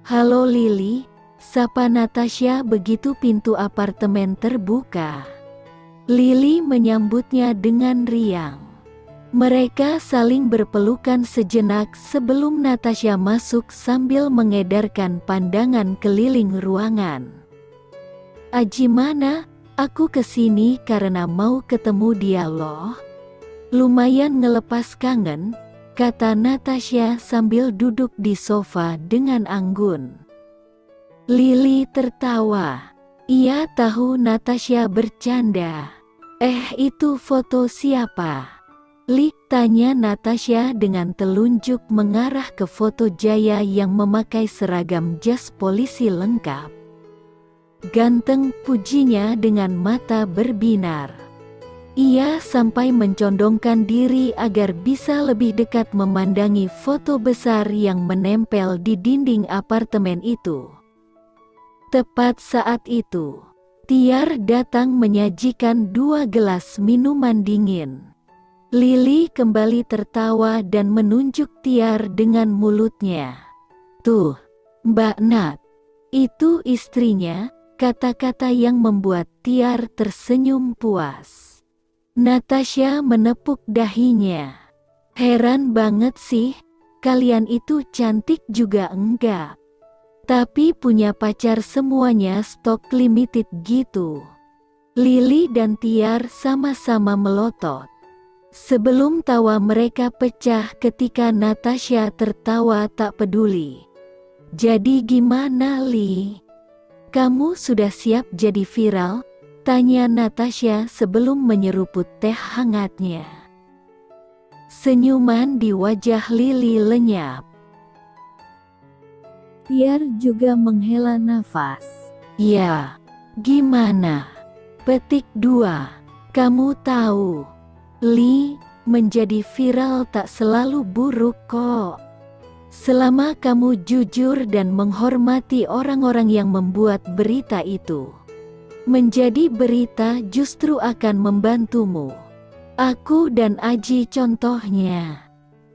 Halo Lily, sapa Natasha begitu pintu apartemen terbuka. Lily menyambutnya dengan riang. Mereka saling berpelukan sejenak sebelum Natasha masuk sambil mengedarkan pandangan keliling ruangan. "Aji mana? Aku kesini karena mau ketemu dia loh. Lumayan ngelepas kangen," kata Natasha sambil duduk di sofa dengan anggun. Lily tertawa. Ia tahu Natasha bercanda. Itu foto siapa?" "Li," tanya Natasha dengan telunjuk mengarah ke foto Jaya yang memakai seragam jas polisi lengkap. "Ganteng," pujinya dengan mata berbinar. Ia sampai mencondongkan diri agar bisa lebih dekat memandangi foto besar yang menempel di dinding apartemen itu. Tepat saat itu, Tiar datang menyajikan 2 gelas minuman dingin. Lily kembali tertawa dan menunjuk Tiar dengan mulutnya. "Tuh, Mbak Nat, itu istrinya," kata-kata yang membuat Tiar tersenyum puas. Natasha menepuk dahinya. "Heran banget sih, kalian itu cantik juga enggak. Tapi punya pacar semuanya stok limited gitu." Lily dan Tiar sama-sama melotot. Sebelum tawa mereka pecah ketika Natasha tertawa tak peduli. "Jadi gimana Li? Kamu sudah siap jadi viral?" tanya Natasha sebelum menyeruput teh hangatnya. Senyuman di wajah Lily lenyap. Tiar juga menghela nafas. "Ya, gimana? Petik 2. Kamu tahu, Li, menjadi viral tak selalu buruk kok. Selama kamu jujur dan menghormati orang-orang yang membuat berita itu. Menjadi berita justru akan membantumu. Aku dan Aji contohnya.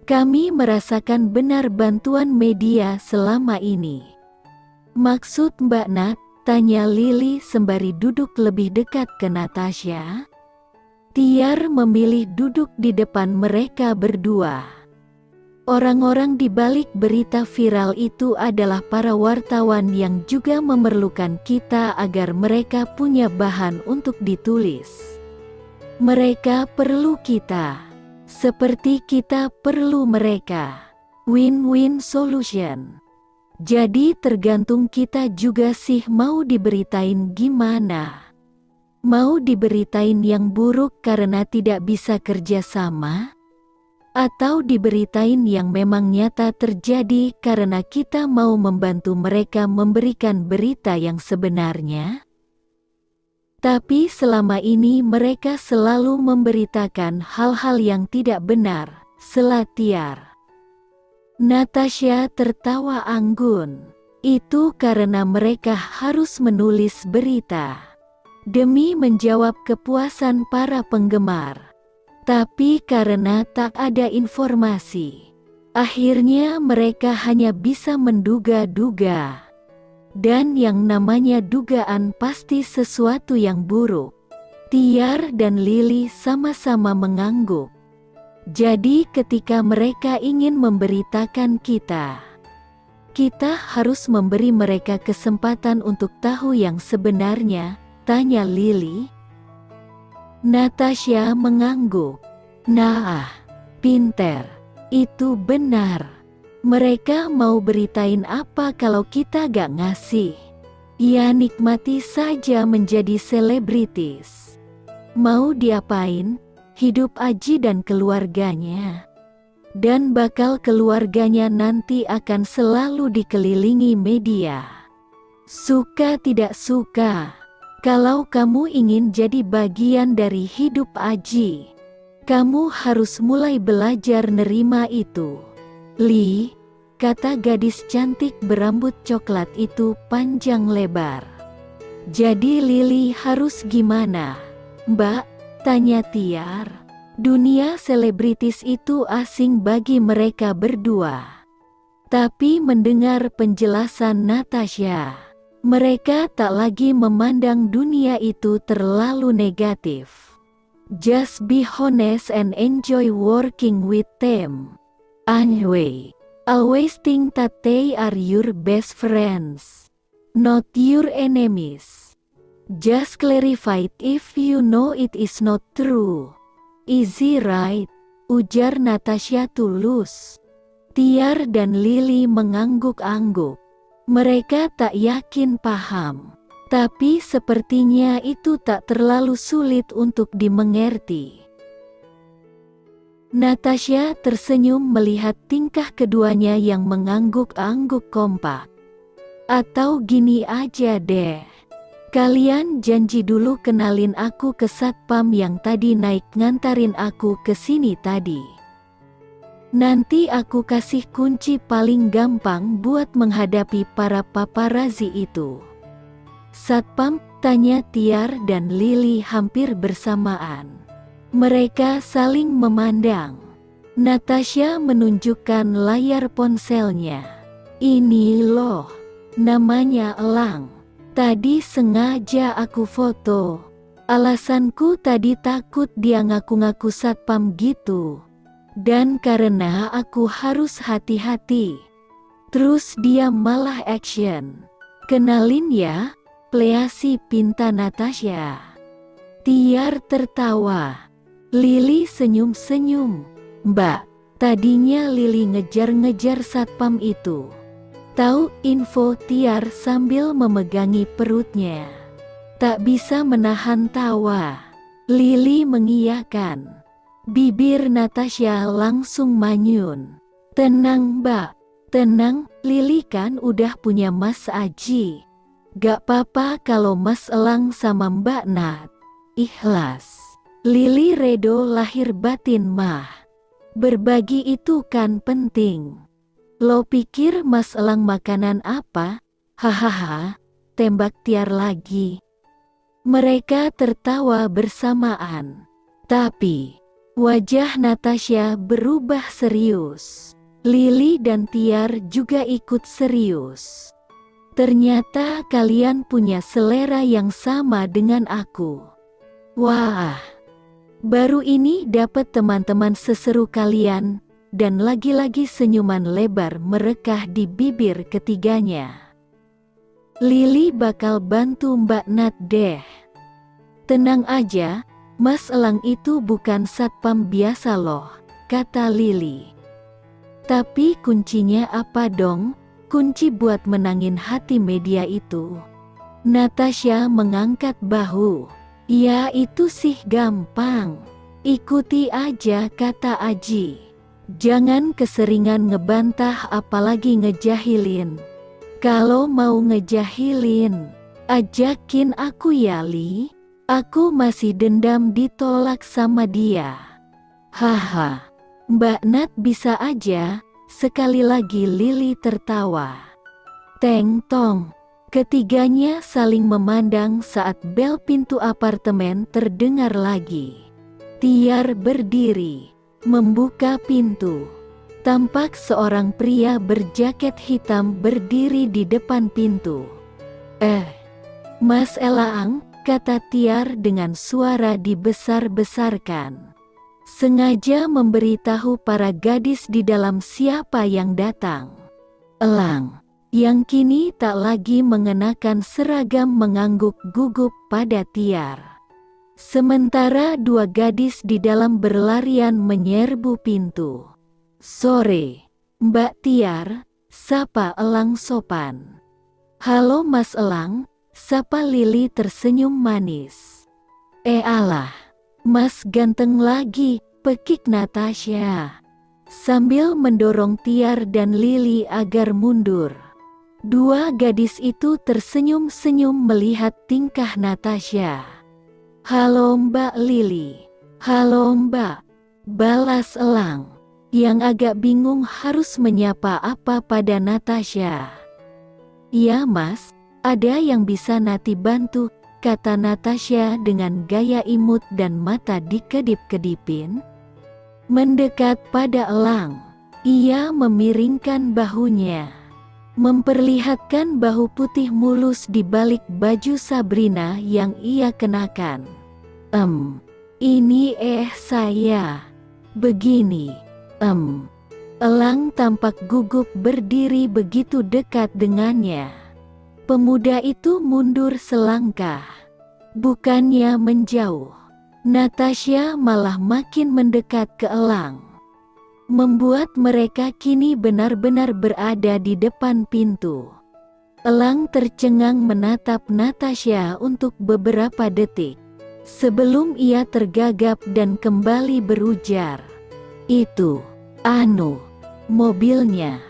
Kami merasakan benar bantuan media selama ini." "Maksud Mbak Nat?" tanya Lily sembari duduk lebih dekat ke Natasha. Tiar memilih duduk di depan mereka berdua. Orang-orang di balik berita viral itu adalah para wartawan yang juga memerlukan kita agar mereka punya bahan untuk ditulis. Mereka perlu kita, seperti kita perlu mereka. Win-win solution. Jadi tergantung kita juga sih mau diberitain gimana. Mau diberitain yang buruk karena tidak bisa kerja sama? Atau diberitain yang memang nyata terjadi karena kita mau membantu mereka memberikan berita yang sebenarnya? Tapi selama ini mereka selalu memberitakan hal-hal yang tidak benar," sela Tiar. Natasha tertawa anggun. "Itu karena mereka harus menulis berita demi menjawab kepuasan para penggemar. Tapi karena tak ada informasi, akhirnya mereka hanya bisa menduga-duga. Dan yang namanya dugaan pasti sesuatu yang buruk." Tiar dan Lily sama-sama mengangguk. Jadi ketika mereka ingin memberitakan kita harus memberi mereka kesempatan untuk tahu yang sebenarnya, tanya Lily. Natasha mengangguk. "Nah, pinter. Itu benar. Mereka mau beritain apa kalau kita gak ngasih? Ya nikmati saja menjadi selebritis. Mau diapain? Hidup Aji dan keluarganya. Dan bakal keluarganya nanti akan selalu dikelilingi media. Suka tidak suka. Kalau kamu ingin jadi bagian dari hidup Aji, kamu harus mulai belajar nerima itu." "Li," kata gadis cantik berambut coklat itu panjang lebar. "Jadi Lily harus gimana, Mbak?" tanya Tiar. Dunia selebritis itu asing bagi mereka berdua. Tapi mendengar penjelasan Natasha, mereka tak lagi memandang dunia itu terlalu negatif. Just be honest and enjoy working with them. Anyway, always think that they are your best friends, not your enemies. Just clarify it if you know it is not true. Easy right? Ujar Natasha tulus. Tiar dan Lily mengangguk-angguk. Mereka tak yakin paham, tapi sepertinya itu tak terlalu sulit untuk dimengerti. Natasha tersenyum melihat tingkah keduanya yang mengangguk-angguk kompak. Atau gini aja deh. Kalian janji dulu kenalin aku ke satpam yang tadi naik ngantarin aku ke sini tadi. Nanti aku kasih kunci paling gampang buat menghadapi para paparazzi itu. Satpam, tanya Tiar dan Lily hampir bersamaan. Mereka saling memandang. Natasha menunjukkan layar ponselnya. Ini loh, namanya Elang. Tadi sengaja aku foto. Alasanku tadi takut dia ngaku-ngaku satpam gitu. Dan karena aku harus hati-hati. Terus dia malah action. Kenalin ya, please, pinta Natasha. Tiar tertawa. Lily senyum-senyum. Mbak, tadinya Lily ngejar-ngejar satpam itu. Tahu info, Tiar sambil memegangi perutnya. Tak bisa menahan tawa. Lily mengiyakan. Bibir Natasha langsung manyun. Tenang mbak, tenang, Lily kan udah punya Mas Aji. Gak apa-apa kalau Mas Elang sama Mbak Nat. Ikhlas. Lily redo lahir batin mah. Berbagi itu kan penting. Lo pikir Mas Elang makanan apa? Hahaha, tembak Tiar lagi. Mereka tertawa bersamaan. Tapi wajah Natasha berubah serius. Lily dan Tiar juga ikut serius. Ternyata kalian punya selera yang sama dengan aku. Wah, baru ini dapat teman-teman seseru kalian, dan lagi-lagi senyuman lebar merekah di bibir ketiganya. Lily bakal bantu Mbak Nat deh. Tenang aja, Mas Elang itu bukan satpam biasa loh, kata Lily. Tapi kuncinya apa dong? Kunci buat menangin hati media itu. Natasha mengangkat bahu. Ya itu sih gampang. Ikuti aja kata Aji. Jangan keseringan ngebantah apalagi ngejahilin. Kalau mau ngejahilin, ajakin aku ya Li. Aku masih dendam ditolak sama dia. Haha, Mbak Nat bisa aja. Sekali lagi Lily tertawa. Teng tong. Ketiganya saling memandang saat bel pintu apartemen terdengar lagi. Tiar berdiri, membuka pintu. Tampak seorang pria berjaket hitam berdiri di depan pintu. Mas Elang, kata Tiar dengan suara dibesar-besarkan. Sengaja memberitahu para gadis di dalam siapa yang datang. Elang, yang kini tak lagi mengenakan seragam, mengangguk gugup pada Tiar. Sementara dua gadis di dalam berlarian menyerbu pintu. Sore, Mbak Tiar, sapa Elang sopan. Halo Mas Elang, sapa Lily tersenyum manis. Alah, Mas ganteng lagi, pekik Natasha. Sambil mendorong Tiar dan Lily agar mundur. Dua gadis itu tersenyum-senyum melihat tingkah Natasha. Halo Mbak Lily. Halo Mbak, balas Elang, yang agak bingung harus menyapa apa pada Natasha. Ya Mas, ada yang bisa Nati bantu, kata Natasha dengan gaya imut dan mata dikedip-kedipin. Mendekat pada Elang. Ia memiringkan bahunya, memperlihatkan bahu putih mulus di balik baju Sabrina yang ia kenakan. Ini saya. Begini. Elang tampak gugup berdiri begitu dekat dengannya. Pemuda itu mundur selangkah. Bukannya menjauh. Natasha malah makin mendekat ke Elang, membuat mereka kini benar-benar berada di depan pintu. Elang tercengang menatap Natasha untuk beberapa detik, sebelum ia tergagap dan kembali berujar, "Itu, mobilnya."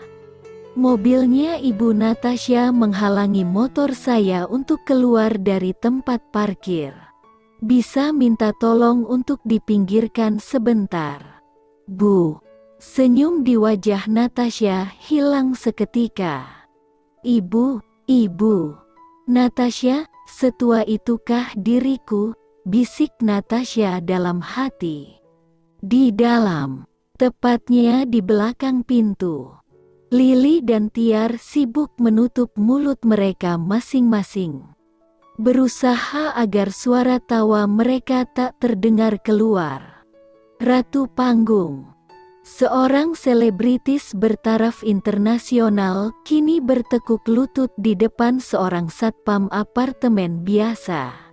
Mobilnya Ibu Natasha menghalangi motor saya untuk keluar dari tempat parkir. Bisa minta tolong untuk dipinggirkan sebentar, Bu? Senyum di wajah Natasha hilang seketika. Ibu. Natasha, setua itukah diriku? Bisik Natasha dalam hati. Di dalam, tepatnya di belakang pintu, Lily dan Tiar sibuk menutup mulut mereka masing-masing, berusaha agar suara tawa mereka tak terdengar keluar. Ratu panggung, seorang selebritis bertaraf internasional, kini bertekuk lutut di depan seorang satpam apartemen biasa.